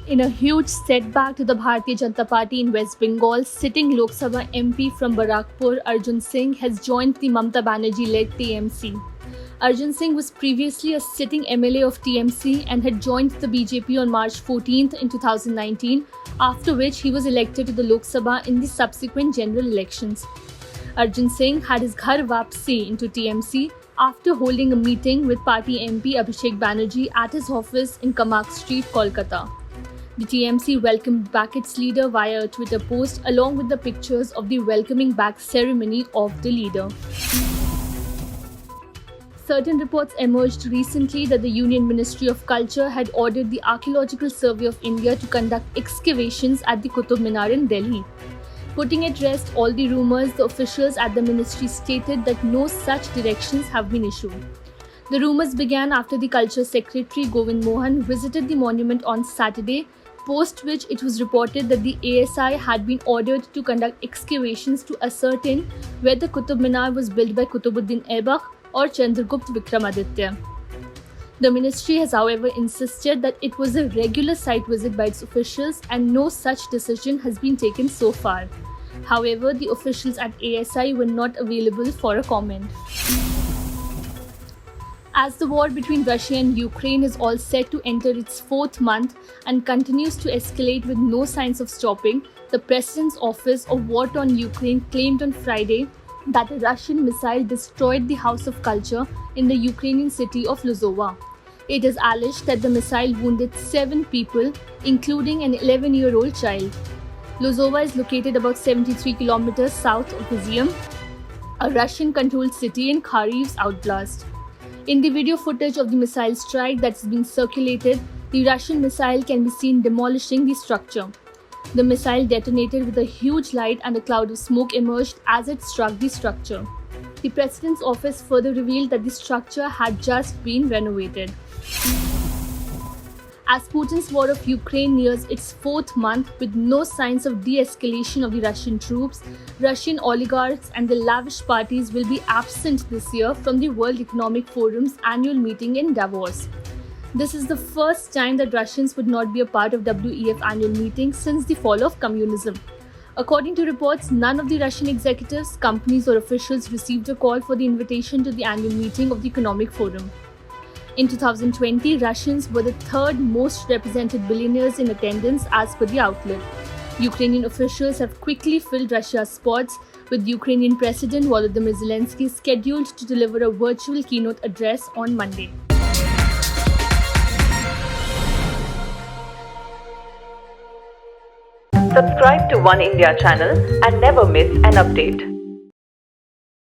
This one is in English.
In a huge setback to the Bharatiya Janata Party in West Bengal, sitting Lok Sabha MP from Barakpur Arjun Singh has joined the Mamata Banerjee-led TMC. Arjun Singh was previously a sitting MLA of TMC and had joined the BJP on March 14th in 2019, after which he was elected to the Lok Sabha in the subsequent general elections. Arjun Singh had his ghar wapsi into TMC after holding a meeting with party MP Abhishek Banerjee at his office in Kamak Street, Kolkata. The TMC welcomed back its leader via a Twitter post along with the pictures of the welcoming back ceremony of the leader. Certain reports emerged recently that the Union Ministry of Culture had ordered the Archaeological Survey of India to conduct excavations at the Qutub Minar in Delhi. Putting at rest all the rumours, the officials at the ministry stated that no such directions have been issued. The rumours began after the Culture Secretary Govind Mohan visited the monument on Saturday, post which it was reported that the ASI had been ordered to conduct excavations to ascertain whether Qutub Minar was built by Qutubuddin Aibak or Chandragupta Vikramaditya. The ministry has however insisted that it was a regular site visit by its officials and no such decision has been taken so far. However, the officials at ASI were not available for a comment. As the war between Russia and Ukraine is all set to enter its fourth month and continues to escalate with no signs of stopping, the President's Office of War on Ukraine claimed on Friday that a Russian missile destroyed the House of Culture in the Ukrainian city of Lozova. It is alleged that the missile wounded 7 people, including an 11-year-old child. Lozova is located about 73 kilometers south of Izium, a Russian-controlled city in Kharkiv's outblast. In the video footage of the missile strike that is being circulated, the Russian missile can be seen demolishing the structure. The missile detonated with a huge light and a cloud of smoke emerged as it struck the structure. The President's office further revealed that the structure had just been renovated. As Putin's war of Ukraine nears its fourth month with no signs of de-escalation of the Russian troops, Russian oligarchs and the lavish parties will be absent this year from the World Economic Forum's annual meeting in Davos. This is the first time that Russians would not be a part of WEF annual meeting since the fall of communism. According to reports, none of the Russian executives, companies or officials received a call for the invitation to the annual meeting of the Economic Forum. In 2020, Russians were the third most represented billionaires in attendance as per the outlet. Ukrainian officials have quickly filled Russia's spots, with Ukrainian President Volodymyr Zelensky scheduled to deliver a virtual keynote address on Monday. Subscribe to One India channel and never miss an update.